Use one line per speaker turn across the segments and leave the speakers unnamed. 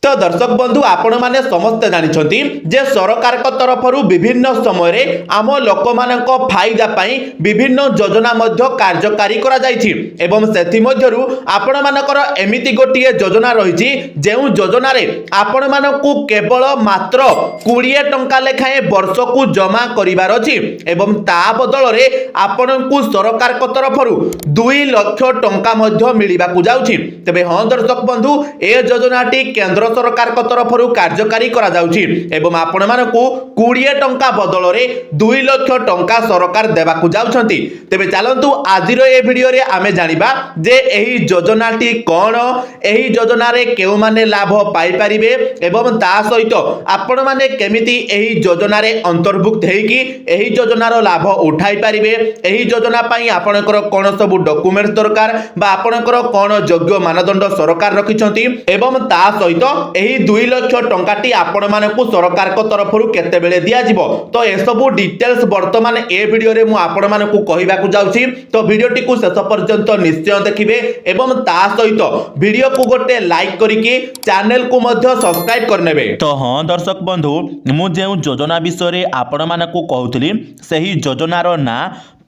तो दर्शक बंधु आपण मैंने समस्ते जानते जे सरकार तरफ विभिन्न समय आम लोक मान फायदा विभिन्न योजना कार्यकारी आपण मानकर एमिति गोटे योजना रही जो योजना आपण मानकु केवल मात्र 20 टंका लेखाएं वर्ष को जमा करिवार अछि एवं ता बदल रे आपण को सरकार तरफ 2 लाख टंका मिलवा जाउछि। तबे हाँ दर्शक बंधु ए योजनाटी केंद्र सरकार तरफ कार्यकारी करा जाउछि एवं आपण मानकु 20 टंका बदल रे 2 लाख टंका सरकार देबाकु जाउछंती। तेबे चलंतु आजिरो ए वीडियो रे आमे जानिबा जे एही योजनाटी कोन, एही योजना रे केउ माने लाभ पाई परिबे एवं ता सहित आपण माने केमिति एही योजना रे अंतर्भुक्त हेकी एही योजनार लाभ उठाई परिबे, एही योजना पई आपणकर कोन सब डॉक्यूमेंट दरकार बा आपणकर कोन योग्य मानदंड सरकार रखिछंती एवं ता सहित एही 2 लाख टंकाटी आपण मानकु सरकार को तरफ केते बेले दिया जिवो। तो ए सब डिटेल्स वर्तमान ए वीडियो रे मु आपण मानकु कहिबाकु जाउछि। तो वीडियोटी को शेष पर्यंत निश्चय देखिबे एवं ता सहित वीडियो को गोटे लाइक करिके चैनल को मध्य सब्सक्राइब करनेबे। तो हां दर्शक बंधु मु जे योजना विषय रे आपण मानकु कहउतली सही योजनार ना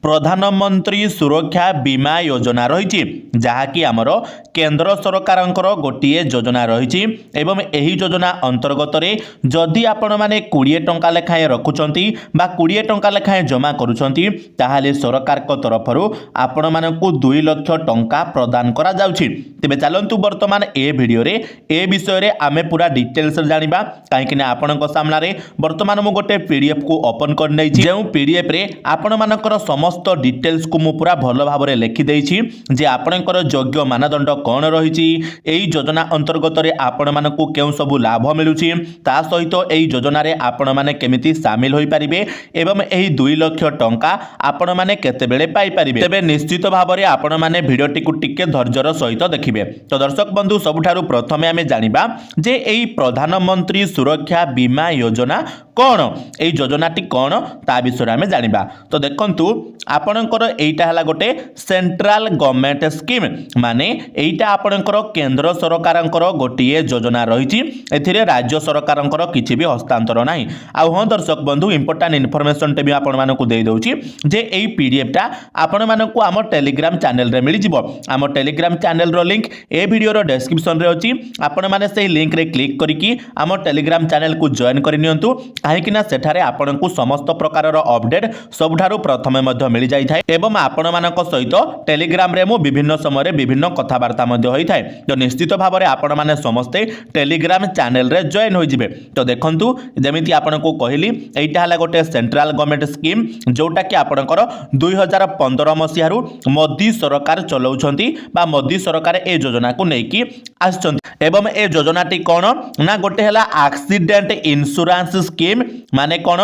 प्रधानमंत्री सुरक्षा बीमा योजना रही जहाँकि आमर केंद्र सरकारंकर गोटे योजना रही एवं यही योजना अंतर्गत रे जदि आपण माने 20 टंका लेखाएं रखुचंती बा 20 टंका लेखाएं जमा करूचंती ताहाले सरकार को तरफरु आपण मानकु 2 लाख टंका प्रदान करा जाउछि। तेबे चलंतु वर्तमान ए वीडियो रे ए विषय रे आमे पूरा डिटेल्स जानिबा काहेकि ना आपनक सामना रे वर्तमान मु गोटे पीडीएफ को ओपन कर नै छी। जेउ पीडीएफ रे आपण मानकर समस्त डिटेल्स को मु पूरा भल भाव रे लिखि देछि जे आपनकर योग्य मानदंड कोन रहिछि, एई योजना अंतर्गत रे आपण मानकु केउ सब लाभ मिलुछि, ता सहित एई योजना रे आपण माने केमिति शामिल होई परिबे एवं एही 2 लाख टंका आपण माने केते बेले पाई परिबे। तबे निश्चित भाव रे आपण माने भिडियोटी को टिके धैर्यर सहित देखिबे। तो दर्शक बंधु सबुठारु प्रथमे आमे जानिबा जे एई प्रधानमंत्री सुरक्षा बीमा योजना कोन, एई योजनाटी कोन ता विषय आमे जानिबा। तो देखंतु आपणकर एइटा हला गोटे सेंट्रल गवर्नमेंट स्कीम माने एइटा आपणकर केंद्र सरकारंकर गोटिए योजना रहिछि, एथिरे राज्य सरकारंकर किछि भी हस्तांतर नाही। आ हां दर्शक बंधु इंपोर्टेंट इन्फॉर्मेशन टे भी आपण मानकु देई दउछि जे एई पीडीएफ टा आपण मानकु आम टेलीग्राम चैनल रे मिलि जिवो। आम टेलीग्राम चैनल रो लिंक ए वीडियो रो डिस्क्रिप्शन रे अछि, आपण माने सेही लिंक रे क्लिक करिकि आम टेलीग्राम चैनल को जॉइन करि नियंतु काहेकि ना सेठारे आपणकु समस्त प्रकार रो अपडेट सबठारु प्रथमे मध्य मिल जाई थाए एवं आपण मानक सहित टेलीग्राम रे मु विभिन्न समय रे विभिन्न कथावार्ता मध्य होई थाए। तो निश्चित भाव रे आपण माने समस्ते टेलीग्राम चैनल रे जॉइन होई जिवे। तो देखंतु जेमिति आपण को कहली एइटा हला गोटे सेंट्रल गवर्नमेंट स्कीम जोटा कि आपणकर 2015 मसिहारु मोदी सरकार चलाउछंती बा मोदी सरकार ए योजना को नेकी आछंती एवं ए योजनाटी कोन ना गोटे हला एक्सीडेंट इंश्योरेंस स्कीम माने कोन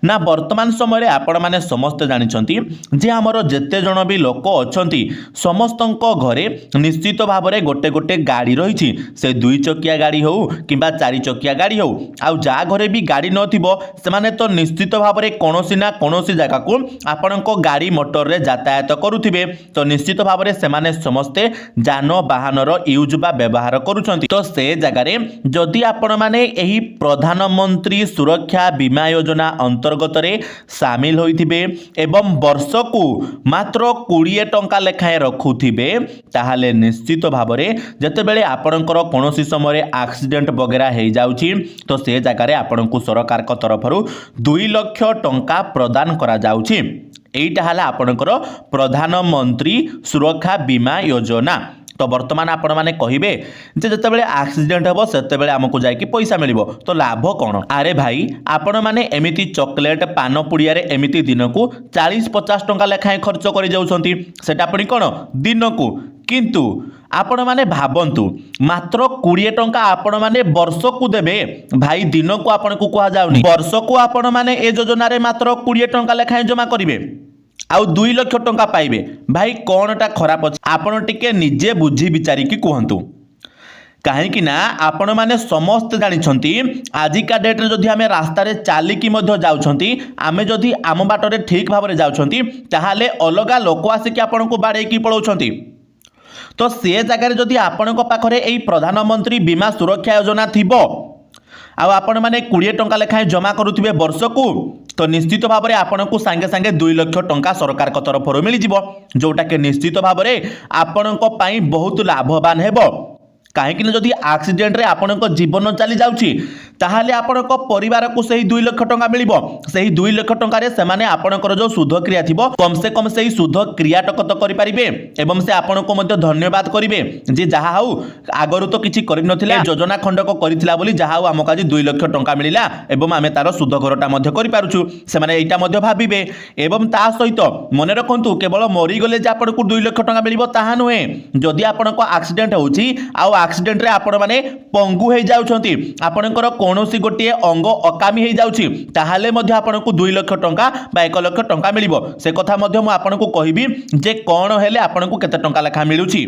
ना वर्तमान समय रे आपण माने समस्त जानिछंती जे हमर जेते जण भी लोक अछंती समस्तंको घरे निश्चित भाव रे गोटे गोटे गाड़ी रहिछि, से 2 चकिया गाड़ी हो किबा 4 चकिया गाड़ी हो आउ जा घरे भी गाड़ी नथिबो से माने तो निश्चित भाव रे कोनोसी ना कोनोसी जगह को आपणको गाड़ी मोटर रे यातायात करूथिबे। तो निश्चित भाव रे से माने समस्ते जान वाहन रो यूज बा व्यवहार करूछंती। तो से जगह रे जदि आपण माने एही प्रधानमंत्री सुरक्षा बीमा योजना अंतर्गत रे शामिल होइथिबे एवं वर्ष को मात्र 20 टंका लेखाएं रखुथिबे ताहाले निश्चित भाव रे जते बेले आपणकर कोनोसी समय एक्सीडेंट वगैरह हे जाउची तो से जगह रे आपणकु सरकार को तरफरु 2 लाख टंका प्रदान करा जाउची। एइटा हला आपणकर प्रधानमंत्री सुरक्षा बीमा योजना। तो वर्तमान आपण माने कहिबे जे जते बेले एक्सीडेंट हेबो सेते बेले हमकु जाय कि पैसा मिलिबो। तो लाभ कोन? अरे भाई आपण माने एमिति चॉकलेट पान पुड़िया रे एमिति दिनकु 40-50 टंका लेखाएं खर्च करि जाउछंती सेटा पणी कोन दिनकु, किंतु आपण माने भाबंतु मात्र 20 टंका आपण माने वर्ष को देबे भाई, दिन को आपण को कहा जाउनी, वर्ष को आपण माने ए योजना रे मात्र 20 टंका लेखाएं जमा करिवे आउ 2 लाख टंका पाइबे। भाई कोनटा खराब अछि आपण टिके निजे बुझी विचारी कि कहंतु। कहीं ना आपण माने समस्त जानिछंती आजिका डेट रे जदि आमे रास्ता रे चालिकी मध्य जाउछंती आमे जदि आम बाटरे ठीक भाव रे जाउछंती ताहाले अलगा लोक आसी कि आपण को बाड़े की पळौछंती। तो से जगह जदि आपण पाखरे एई प्रधानमंत्री बीमा सुरक्षा योजना थिबो आपण मैंने 20 टंका लेखाएं जमा करुवे वर्ष को तो निश्चित भाव में आपन को सांगे सांगे 2 लाख टंका सरकार तरफ मिल जोटा कि निश्चित भाव में आपण बहुत लाभवान हेबो कहीं जदि एक्सीडेंट रे आपन जीवन चली जाउची ताहाले आपन परिवार को सही 2 लाख टंका मिलिबो सही 2 लाख टंका रे से माने आपनकर जो सुध क्रिया थिबो कम से कम सही सुध क्रियाटक तो करि परिबे एवं से आपन को मध्य धन्यवाद करिवे जे जहा हाउ आगरु तो किछि करि नथिला योजना खंडक करिथिला बोली जहा हाउ हमका 2 लाख टंका मिलिला एवं आमे तार सुध घरटा मध्य करि पारुछु से माने एटा मध्य भाबिबे एवं ता सहित मने रखंतु केवल मरि गले जे आपन को 2 लाख टंका मिलिबो ताहा नुहे जदि आपन को एक्सीडेंट होउची आ एक्सीडेंट रे आपण माने पंगु हे जाउछंती आपनकर कोनोसी गोटे अंग अकामी हे जाउची ताहाले मध्ये आपनको 2 लाख टंका बा 1 लाख टंका मिलिबो से कथा मध्ये मु आपनको कहिबी जे कोन हेले आपनको केते टंका लेखा मिलुची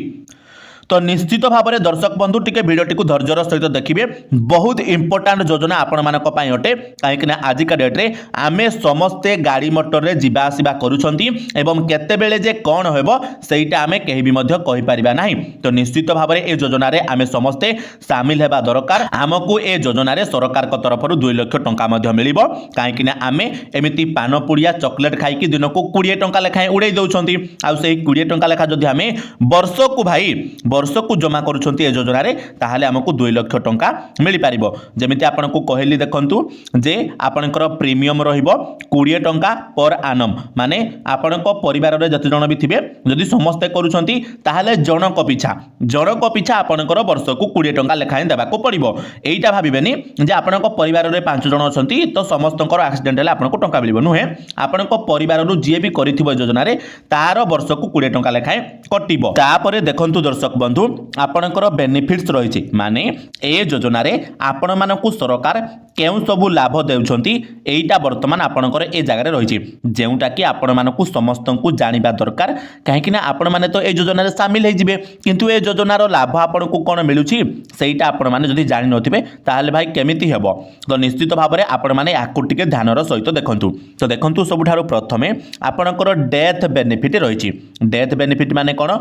तो निश्चित भाव में दर्शक बंधु टिके भिडियोटी को धैर्यर सहित देखिए बहुत इंपोर्टाट योजना आपण मानक पई अटे कहीं आजिका डेट रे आमे समस्ते गाड़ी मोटर रे जीवा आसीबा करूछंती एवं केते बेले जे कोन हेबो सेइटा आमे केहि भी मध्य कहि परिबा नाही तो निश्चित भाव में ए योजना रे आमे समस्ते शामिल हेबा दरकार हमकु ए योजना रे सरकार को तरफ 2 लाख टंका मध्य मिलिबो कहीं आमे एमिति पान पुड़िया चॉकलेट खाई कि दिन को 20 टंका लेखाएं उड़ाई दउछंती आ सेही 20 टंका लेखा जदि आमे वर्ष को भाई वर्ष को जमा करुछंती ए योजना रे ताहाले हमकु 2 लाख टंका मिली पारिबो जेमिति आपन को कहली देखंतु जे आपनकर प्रीमियम रहिबो 20 टंका पर आनम माने आपन को परिवार रे जति जण भी थिबे जदि समस्त करुछंती ताहाले जनक पिछा आपनकर वर्ष को 20 टंका लेखाएं देबा को पड़िबो एइटा भाबिबेनी जे आपन को परिवार रे 5 जण अछंती तो समस्तकर एक्सीडेंट हेले आपन को टंका मिलिबो नुहे आपन को परिवार रु जे भी करिथिबो योजना रे तार वर्ष को 20 टंका लेखाएं कटिबो तापरे देखंतु दर्शक बंधु आपनकर बेनिफिट्स रही माने ए योजना रे आपण मानकु सरकार केउ सबु लाभ देउछंती एइटा वर्तमान आपनकर ए जगह रही जेउटा कि आपण मानकु समस्त को जानिबा दरकार कहीं ना आपण माने तो ए योजना रे शामिल हे जिवे किंतु ए योजना रो लाभ आपण को कोन मिलुची सेइटा आपण माने जदि जानि नथिबे ताहाले भाई केमिति हेबो तो निश्चित भाव में आपण माने याकु टिके ध्यानर सहित देखंतु तो देखंतु सबुठारो प्रथमे आपनकर डेथ बेनिफिट रही डेथ बेनिफिट माने कोन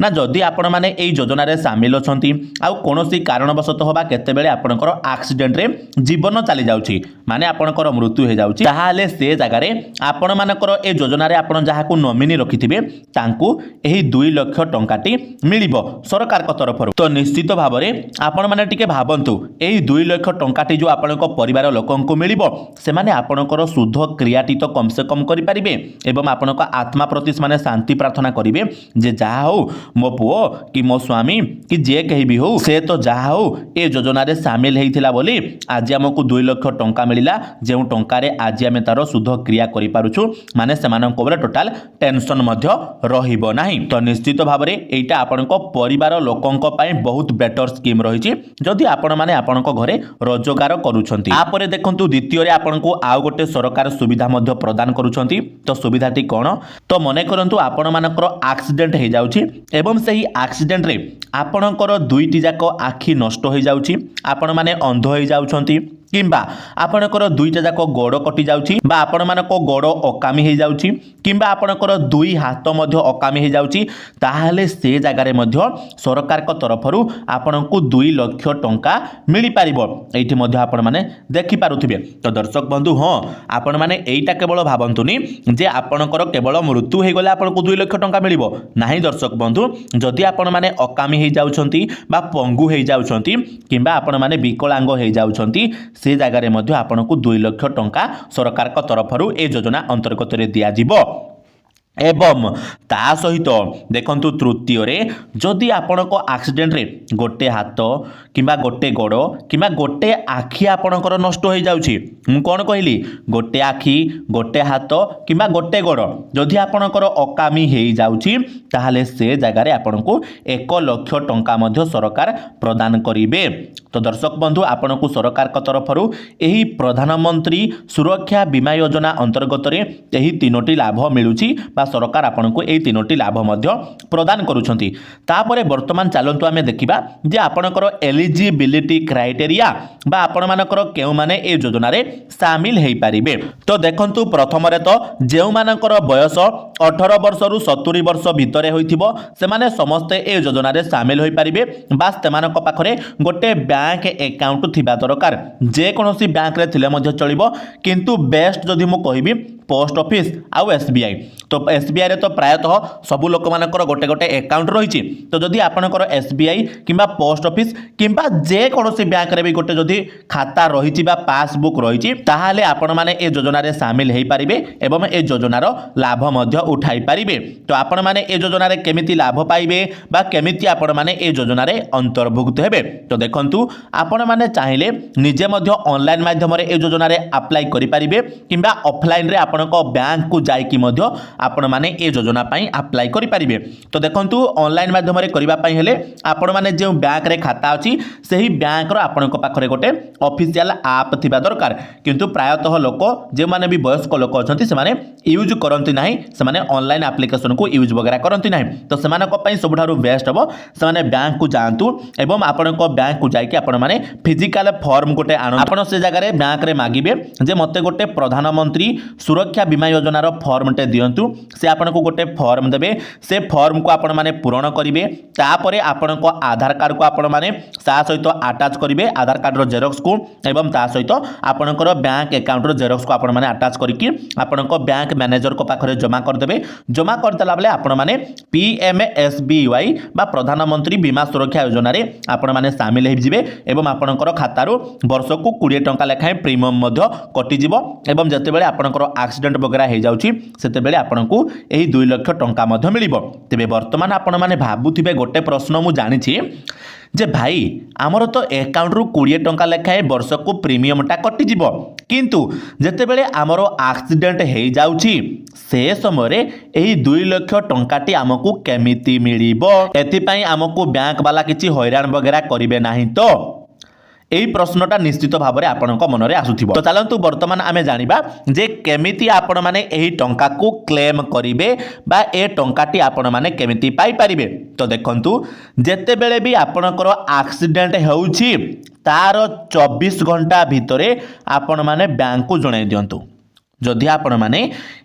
ना जदि आपण माने ए योजना रे शामिल अछंती आ कोनोसी कारणवशत होबा केते बेले आपनकर एक्सीडेंट रे जीवन चली जाउची माने आपनकर मृत्यु हे जाउची ताहाले से जगह रे आपण मानकर ए योजना रे आपण जहा को नॉमिनी रखिथिबे तांकू एही 2 लाख टंकाटी मिलिबो सरकार को तरफ तो निश्चित भाव में आपण माने टिके भाबंतु एही 2 लाख टंकाटी जो आपनक परिवार लोकन को मिलिबो से माने आपनकर शुद्ध क्रियाटी तो कम से कम करि परिबे एवं आपनक आत्मा प्रति माने शांति प्रार्थना करिवे जे जहा हो मो पुओ कि मो स्वामी कि जे कहीं भी हो से तो जहा हो ए योजना रे शामिल हेइथिला बोली आज हमकु 2 लाख टंका मिलिला जेउ टंका रे आज आमे तारो शुद्ध क्रिया करि पारुछु माने सेमानन को टोटल टेंशन मध्य रहिबो नाही तो निश्चित भाव रे एटा आपनको परिवार लोकंक पई बहुत बेटर स्कीम रहिछि जदि आपण माने आपनको घरे रोजगार करूछंती आपरे देखंतु द्वितीय रे आपनको आउ गोटे सरकार सुविधा मध्य प्रदान करूछंती तो सुविधाटी कोन तो मने करंतु आपण मानकर एक्सीडेंट हे जाउछि एवं सही एक्सीडेंट रे आपणकर 2टी जाक आखि नष्ट हो जाउछि आपण माने अंध हो जाउछंती किंबा आपणकर 2टा जाक गोड़ कटि जाउछि बा आपण मानको गोड़ अकामी हो जाउछि किंबा आपणकर 2 हाथ मध्य अकामी हो जाउछि ताहाले से जगह रे मध्य सरकार को तरफरु आपणको 2 लाख टंका मिली पारिबो एठी मध्य आपण माने देखि पारुथिबे तो दर्शक बंधु हां आपण माने एइटा केवल भाबंतुनी जे आपणकर केवल मृत्यु हे गले आपणको 2 लाख टंका मिलिबो नाही दर्शक बंधु जदि आपण माने अकामी हो जाउछंती बा पंगु हो जाउछंती किंबा आपण माने विकलांग हो जाउछंती से जगह रे मध्य आपनको 2 लाख टंका सरकार को तरफरु ए योजना अंतर्गत रे दिया जिवो एवं ता सहित देखंतु तृतीय रे जदि आपनको एक्सीडेंट रे गोटे हाथ किंबा गोटे गोड़ किंबा गोटे आखि आपणकर नष्ट हो जाउछि मु कोन कहली गोटे आखि गोटे हाथ किंबा गोटे गोड़ जदि आपणकर अकामी हे जाउछि ताहाले से जगह रे आपनको 1 लाख टंका मध्य सरकार प्रदान करिवे तो दर्शक बंधु आपनको सरकार को तरफरु एही प्रधानमंत्री सुरक्षा बीमा योजना अंतर्गत रे एही 3टी लाभ मिलुछि बा सरकार आपको यही 3टी लाभ प्रदान करुछंती। तापरे वर्तमान चलतु आम देखा जे आपणकर एलिजिबिलिटी क्राइटेरिया बा आपण मानकर केउ माने ए योजना रे शामिल हेई पारिबे। तो देखंतु प्रथम रे तो जेउ मानकर बयस 18 वर्ष रु 70 वर्ष भितरे होइथिबो से माने समस्त ए योजना रे शामिल होई पारिबे। बास तेमानक पाखरे गोटे बैंक अकाउंट थिबा दरकार, जे कोनोसी बैंक रे थिले मध्ये चलिबो, किंतु बेस्ट जदि मु कहिबी पोस्ट ऑफिस आउ एसबीआई। तो एसबीआई रे तो प्रायतः सबु लोक मानकर गोटे गोटे अकाउंट रही। तो जदि आपनकर एसबीआई किंबा पोस्ट ऑफिस किंबा जे कोनोसी बैंक रे भी गोटे जदि खाता रही बा पासबुक रही, ताहाले आपण माने ए योजना रे शामिल हेई पारिबे एवं ए योजनार लाभ मध्य उठाई पारिबे। तो आपण माने ए योजना रे केमिति लाभ पाइबे बा केमिति आपण माने ए योजना रे अंतर्भुक्त हेबे। तो देखंतु आपण माने चाहिले निजे मध्य ऑनलाइन माध्यम रे ए योजना रे अप्लाई करि पारिबे किंबा ऑफलाइन रे आपण को बैंक को जाई कि मध्य आपण माने ए योजना पई अप्लाई करि पारिबे। तो देखंतु ऑनलाइन माध्यम रे करिबा पई हेले आपण माने जे बैंक रे खाता अछि सेही बैंक रो आपण को पाखरे गोटे ऑफिशियल ऐप थिबा दरकार, किंतु प्रायतः लोक जे माने भी वयस्क लोक अछंती से माने यूज करंती नाही, से माने ऑनलाइन एप्लीकेशन को यूज वगैरह करंती नाही। तो सेमानक पई सबठारु बेस्ट हबो से माने बैंक को जांतु एवं आपण को बैंक को जाई कि आपण माने फिजिकल फॉर्म गोटे आनो, आपण से जगह रे बैंक रे मागिबे जे मते गोटे प्रधानमंत्री सुरक्षा बीमा योजनार फॉर्म टे दियंतु। से आपण को गोटे फॉर्म देबे, से फॉर्म को आपण माने पूरण करिवे। तापरे आपण को आधार कार्ड को आपण माने सा सहित अटैच करिवे, आधार कार्ड रो जेरॉक्स को एवं ता सहित आपणकर बैंक अकाउंट रो जेरॉक्स को आपण माने अटैच करिकि आपण को बैंक मैनेजर को पाखरे जमा कर देबे। जमा कर देला बेले आपण माने पीएमएसबीवाई बा प्रधानमंत्री बीमा सुरक्षा योजना रे आपण माने शामिल हे जिवे एवं आपणकर खाता रो वर्ष को 20 टंका लेखाए प्रीमियम मध्य कटि जिवो एवं जते बेले आपणकर एक्सीडेंट वगैरह हे जाउची सेते बेले आपणको एही 2 लाख टंका मध्य मिलिबो। तेबे वर्तमान आपण माने भाबुथिबे गोटे प्रश्न मु जानिछि जे भाई आमर तो अकाउंट रु 20 टंका लेखाए वर्ष को प्रीमियमटा कटि जिवो, किंतु जते बेले आमर एक्सीडेंट हे जाउची से समय एही 2 लाख टंकाटी आमको केमिति मिलिबो। एथि पई आमको बैंक वाला किछि हैरान वगैरह करिवे नाही। तो यही प्रश्नटा निश्चित भाव में आपण मन में आसुथिबो। तो चलंतु वर्तमान आमे जानिबा जे केमिति आपण माने एही टंका को क्लेम करिवे बा ए टंकाटी आपण माने केमिति पाई परिबे। तो देखंतु जेते बेले भी आपणकर एक्सीडेंट हेउछि तार 24 घंटा भितरे आपण माने बैंक को जणाई दियंतु। जदि आपण माने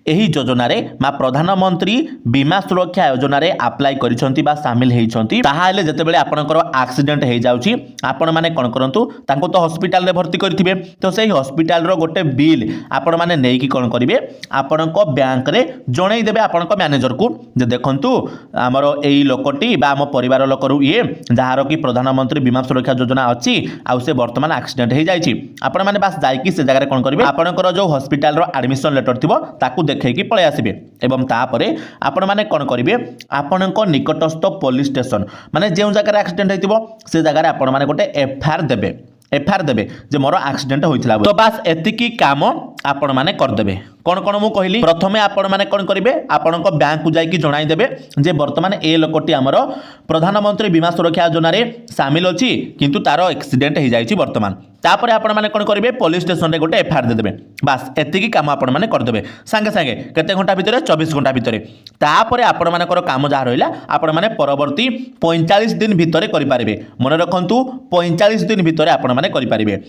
एही योजना रे मा प्रधानमंत्री बीमा सुरक्षा योजना रे अप्लाई करिसंती बा शामिल हेइसंती, ताहाले जते बेले आपणकर एक्सीडेंट हे जाउची आपण माने कोन करंतु तांको तो हॉस्पिटल रे भर्ती करथिबे। तो सेही हॉस्पिटल रो गोटे बिल आपण माने नेई कि कोन करिवे आपणको बैंक रे जणाई देबे आपणको मैनेजर को जे देखंतु हमरो एही लोकटी बा हम परिवार लोकरू ये जहारो कि प्रधानमंत्री बीमा सुरक्षा योजना अछि आ से वर्तमान एक्सीडेंट हे जाइछि। आपण माने बस जाई कि से जगह रे कोन करिवे आपणकर जो हॉस्पिटल रो एडमिशन लेटर थिबो ताकू देखैकि पळे आसीबे एवं तापरे आपण माने कोन करिवे आपणको निकटस्थ पुलिस स्टेशन माने जे जगह एक्सीडेंट हेतिबो से जगह रे आपण माने गोटे एफआईआर देबे जे मोर एक्सीडेंट होइथिला। तो बस एतिकी काम आपण माने कर देबे। कोन कोन मु कहली प्रथमे आपण माने कोन करिवे आपणको बैंक को जाई कि जणाई देबे जे वर्तमान ए लोकटी हमरो प्रधानमंत्री बीमा सुरक्षा योजना रे शामिल अछि किंतु तारो एक्सीडेंट हे जाइछि वर्तमान। तापरे आपण माने कोन करिवे पुलिस स्टेशन रे गोटे एफआईआर दे देबे। बस एतिकी काम आपण माने कर देबे संगे संगे केते घंटा भितरे 24 घंटा भितरे। तापरे आपण मानकर काम जा रहिला आपण माने परवर्ती 45 दिन भितरे करि पारिबे। मन रखंतु 45 दिन भितरे आपण माने करि पारिबे।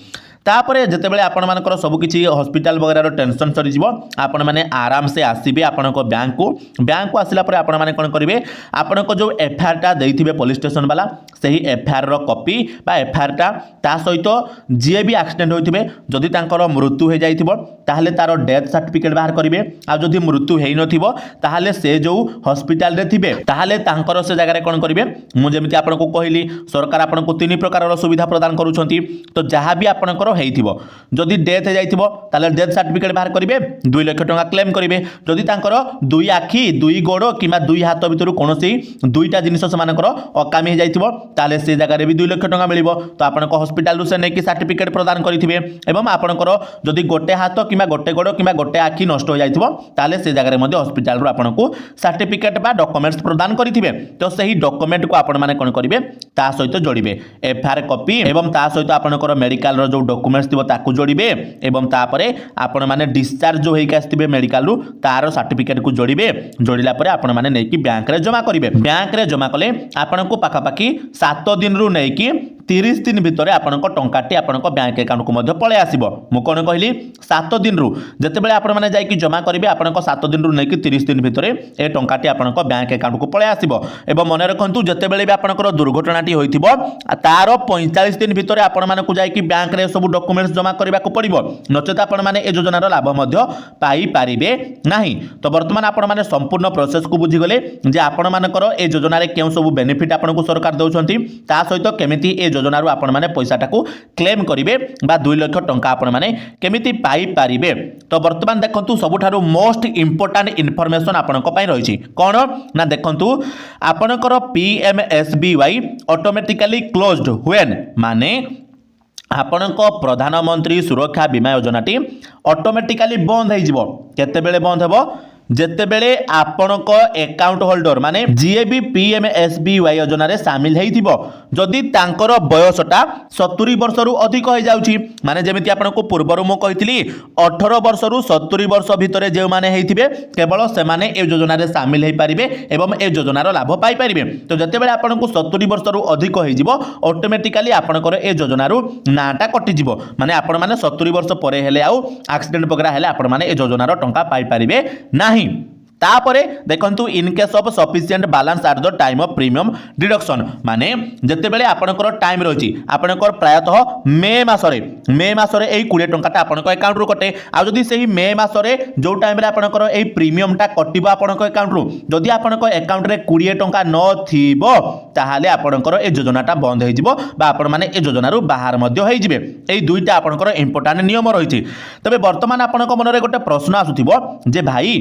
तापरे जते बेले आपण मानकर सब किछि हॉस्पिटल वगैरह टेंशन सरी जिवो आपण माने आराम से आसीबे आपनको बैंक को आसिला परे आपण माने कोन करिवे आपनको जो एफआईआर टा देइथिबे पुलिस स्टेशन वाला सही एफआईआर रो कॉपी बा एफआईआर टा ता सहित जे भी एक्सीडेंट होइथिबे जदि तांकर मृत्यु हे जाइथिबो ताहले तारो डेथ सर्टिफिकेट बाहर करिवे आ जदि मृत्यु हेइ नथिबो ताहले से जो हॉस्पिटल रे थिबे ताहले तांकर से जगह रे कोन करिवे मु जेमिति आपनको कहिली सरकार आपनको 3 प्रकार रो सुविधा प्रदान करूछंती। तो जहां भी आपनको हेइथिबो जदि डेथ हे जाइथिबो ताले डेथ सर्टिफिकेट बाहर करिवे 2 लाख टंका क्लेम करिवे। जदि तांकर 2 आखी 2 गोड़ किमा 2 हाथ भितरु कोनोसी 2टा जिनिस समानकर अकामी हे जाइथिबो ताले से जगह रे भी 2 लाख टंका मिलिबो। तो आपनको हॉस्पिटल रु से नेकी सर्टिफिकेट प्रदान करिथिबे एवं आपनकर जदि गोटे हाथ किमा गोटे गोड़ किमा गोटे आखी नष्ट हो जाइथिबो ताले से जगह रे मध्ये हॉस्पिटल रु आपनको सर्टिफिकेट बा डॉक्यूमेंट्स प्रदान करिथिबे। तो सही डॉक्यूमेंट को आपण माने कोन करिवे ता सहित जोड़िबे एफआईआर कॉपी एवं ता सहित आपनकर मेडिकल रो जो डॉक्यूमेंट्स थिबो ताकू जोड़िबे एवं तापरे आपण माने डिस्चार्ज जो होइक आस्थिबे मेडिकल रु तार सर्टिफिकेट को जोड़िबे जोड़िला परे आपण माने नेकी बैंक रे जमा करिवे बैंक रे जमा कले आपण को पाखापाखि 7 दिन रु नेकी 30 दिन भितर आपण टंकाटी आपण बैंक अकाउंट को मध्य पळे आसीबो मु कोन कहली 7 दिन रु जते बेले आपण माने जाई कि जमा करिवे आपण 7 दिन रु नेकी 30 दिन भितर ए टंकाटी आपण बैंक अकाउंट को पळे आसीबो एवं मन रखंतु जते बेले भी आपण दुर्घटनाटी होइथिबो तार 45 दिन भितर आपण माने को जाई कि बैंक रे सब डॉक्यूमेंट्स जमा करबा को पड़िबो नचेत आपण माने ए योजनार लाभ मध्य पाई पारिबे नाही तो वर्तमान आपण माने संपूर्ण प्रोसेस को बुझी गले जे आपण मानकर ए योजना रे केउ सब बेनिफिट आपण को सरकार दउछंती ता सहित केमिति ए योजना रु आपण माने पैसा टाको क्लेम करिवे बा 2 लाख टंका आपण माने केमिति पाई पारिबे तो वर्तमान देखंतु सबुठारु मोस्ट इंपोर्टेंट इन्फॉर्मेशन आपण को पई रहिछि कोन ना देखंतु आपणकर पीएमएसबीवाई ऑटोमेटिकली क्लोज्ड व्हेन माने आपणक प्रधानमंत्री सुरक्षा बीमा योजनाटी ऑटोमेटिकली बंद हो जिवो केते बेले बंद हेबो जेते बेले आपणक अकाउंट होल्डर माने जीए भी पीएमएसबीवाई योजना रे शामिल हेइथिबो जदि तांकर बयसटा 70 वर्ष रु अधिक हो जाउची माने जेमिति आपनको पूर्वरु मो कहितली 18 वर्ष रु 70 वर्ष भितरे जे माने हेइथिबे केवल से माने ए योजना रे शामिल हेइ परिबे एवं ए योजनार लाभ पाई परिबे तो जते बेले आपनको 70 वर्ष रु अधिक हो जिवो ऑटोमेटिकली आपणकर ए योजना रु नाटा कटि जिवो माने आपण माने 70 वर्ष परे हेले आउ एक्सीडेंट वगैरह हेले आपण माने ए योजनार टंका पाई परिबे नाही तापरे देखंतु in case of sufficient balance at the time of premium deduction माने जते बेले आपनकर टाइम रहिछि आपनकर प्रायतः मे मासरे एई 20 टंकाटा आपनकर अकाउंट रु कटे आ जदी सेही मे मासरे जो टाइम रे आपनकर एई प्रीमियमटा कटिबो आपनकर अकाउंट रु जदी आपनकर अकाउंट रे 20 टंका न थिबो ताहाले आपनकर ए योजनाटा बंद हो जिवो बा आपण माने ए योजना रु बाहर मध्य हो जिवे एई दुईटा आपनकर इंपोर्टेंट नियम रहिछि तबे वर्तमान आपनकर मन रे गोटे प्रश्न आसुथिबो जे भाई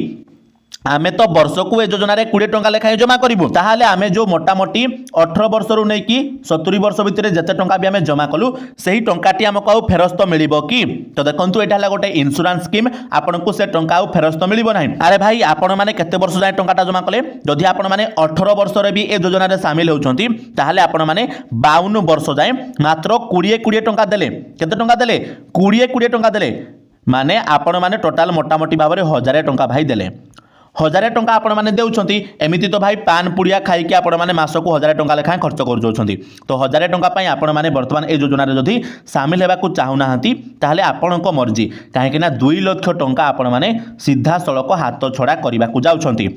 आमे तो वर्ष को ए योजना रे 20 टंका लेखा जमा करिवु ताहाले आमे जो मोटामोटी 18 वर्ष रु नै कि 70 वर्ष भितरे जते टंका भी आमे जमा कलु सही टंकाटी हमको आउ फेरस्त मिलिबो कि तो देखंतु एटा हला गोटे इंश्योरेंस स्कीम आपनको से टंका आउ फेरस्त मिलिबो नाही अरे भाई आपण माने केते वर्ष जाय टंकाटा जमा कले जदि आपण माने 18 वर्ष रे भी ए योजना रे शामिल होचंती ताहाले आपण माने 52 वर्ष जाय मात्र 20 टंका देले केते टंका देले 20 टंका देले माने आपण माने टोटल मोटामोटी भाबरे 1000 टंका भाई देले 1000 टंका आपण माने देउछंती एमिति तो भाई पान पुड़िया खाई के आपण माने मास को 1000 टंका लेखा खर्च कर जोछंती तो 1000 टंका पई आपण माने वर्तमान ए योजना रे जदी शामिल हेबा को चाहू नाहंती ताहले आपण को मर्जी काहे कि ना 2 लाख टंका आपण माने सीधा सड़क हाथ छड़ा करबा को जाउछंती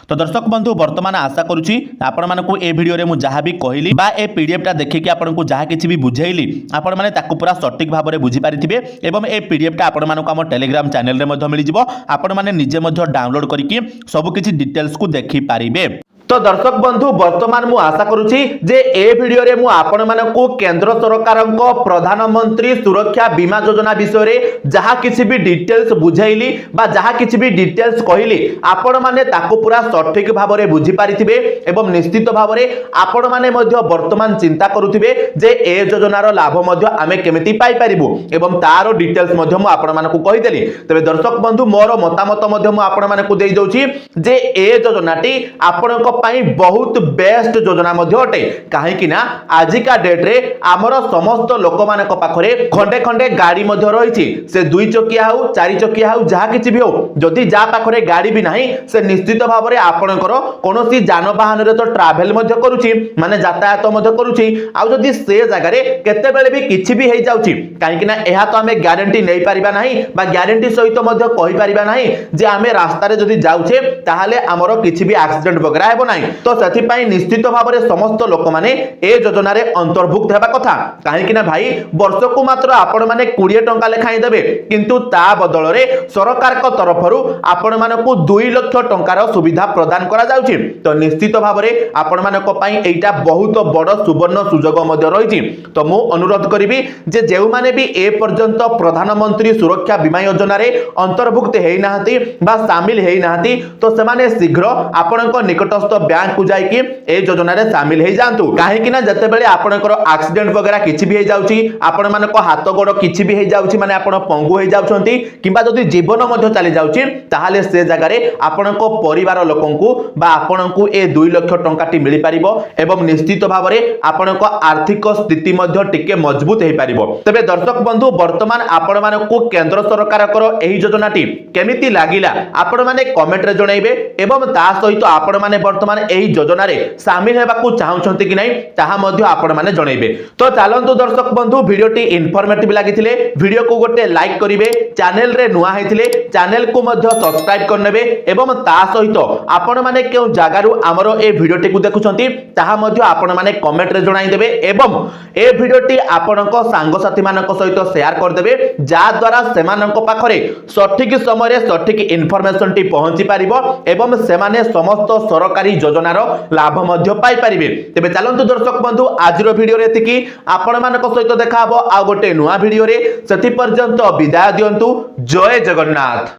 तो दर्शक बंधु वर्तमान आशा करुच्ची आपण मानकु ए वीडियो रे मु जहाँ भी कहली बा ए पीडीएफ टा देखिकी आपण को जहाँ किछि भी बुझेइली आपण माने ताकु पूरा सटीक भाव में बुझी पारिथिबे एवं ए पीडीएफ टा आपण मानकु हम टेलीग्राम चैनल रे मध्य मिलि जिवो आपण माने निजे मध्य डाउनलोड करिकि सब किछि डिटेल्स को देखि पारिबे तो दर्शक बंधु वर्तमान मु आशा करुच्ची जे ए वीडियो रे मु आपण मानकु केंद्र सरकारक प्रधानमंत्री सुरक्षा बीमा योजना विषय रे जहाँ किछि भी डिटेल्स बुझाइली बा जहाँ किछि भी डिटेल्स कहली आपण माने ताकु पूरा सटीक भाव में बुझी पारिथिबे एवं निश्चित भाव में आपण माने मध्य वर्तमान चिंता करुथिबे जे ए योजनार लाभ मध्य आमे केमिति पाई परिबु एवं तारो डिटेल्स मध्य मु आपण मानकु कहि देली तबे दर्शक बंधु मोर मतामत मध्य मु आपण मानकु देई दउची जे ए योजनाटी आपणक पाई बहुत बेस्ट योजना मध्य अटे कहीं ना आजिका डेट रे आमर समस्त लोक मानक पाखरे खंडे खंडे गाड़ी मध्य रही से 2 चकिया हो 4 चकिया हो जहाँ किसी भी हो जदि जा पाखरे गाड़ी भी नहीं से निश्चित भाव में आपणकर कौन जानवाहन रे तो ट्रावेल मध्य करुची माने यातायात मध्य करुची आ जदि से जगह रे केते बेले भी किछि भी हे जाउची कहीं ना एहा तो आमे गारंटी नै परिबा नाही बा गारंटी सहित मध्य कहि परिबा नाही जे आमे रास्ता रे जदि जाउछे ताहाले हमरो किछि भी एक्सीडेंट वगैरह हेबो नाही तो सेथिपाई निश्चित भाव में समस्त लोक माने ए योजना रे अंतर्भुक्त हेबा कथा कहीं ना भाई वर्ष को मात्र आपण माने 20 टंका लेखाई देबे किंतु ता बदल रे सरकार को तरफरु आपण मानकु 2 लाख टंकार सुविधा प्रदान करा जाउची तो निश्चित भाव में आपण मानक पई एटा बहुत बड़ सुवर्ण सुजोग मध्य रहिची तो मु अनुरोध करिवि जे जेउ माने भी ए पर्यंत प्रधानमंत्री सुरक्षा बीमा योजना रे अंतर्भुक्त हेइ नाहंती बा शामिल हेइ नाहंती तो से माने शीघ्र आपणक निकटस्थ बैंक को जाइए ए योजना रे शामिल हो जातु कहीं जिते बड़े आपनकर एक्सीडेंट वगैरह किछि भी हो जाउची आपण मानको हाथ गोड़ किछि भी हो जाउची माने आपण पंगु हो जाउछंती किबा जदी जीवन मध्य चली जाउची ताहाले से जगह रे आपनको परिवार लोकंकु बा आपनको ए 2 लाख टंकाटी मिली परिबो एवं निश्चित भाव रे आपनको आर्थिक स्थिति मध्य टिके मजबूत हे परिबो। तबे दर्शक बंधु वर्तमान आपण मानको केंद्र सरकार करो एही योजनाटी केमिति लागिला आपण माने कमेंट रे जणाइबे एवं ता सहित आपण माने वर्तमान एही योजना रे शामिल हेबाकू चाहुछंती कि नै ताहा मध्य आपण माने जणाइबे। तो चलंतु दर्शक बंधु वीडियोटी इनफॉर्मेटिव लागिथिले वीडियो को गोटे लाइक करिवे चैनल रे नुआ हेथिले चैनल को मध्य सब्सक्राइब करनेबे एवं ता सहित आपण माने केउ जागारु हमरो ए वीडियोटी को देखुछंती ताहा मध्य आपण माने कमेंट रे जणाइ देबे एवं ए वीडियोटी आपणको सांग साथी मानक सहित शेयर कर देबे जा द्वारा सेमानक पाखरे सठिक समय रे सठिक इन्फॉर्मेशन टी पहुंची पारिबो एवं सेमाने समस्त सरकारी योजनार लाभ मध्य पाई पारिबे। तेबे चलंतु दर्शक बंधु आजिरो वीडियो रे एतिकी आपण मानक सहित देखा हबो आ गोटे नुआ वीडियो रे सेति पर्यंत विदाय दियंतु। जय जगन्नाथ।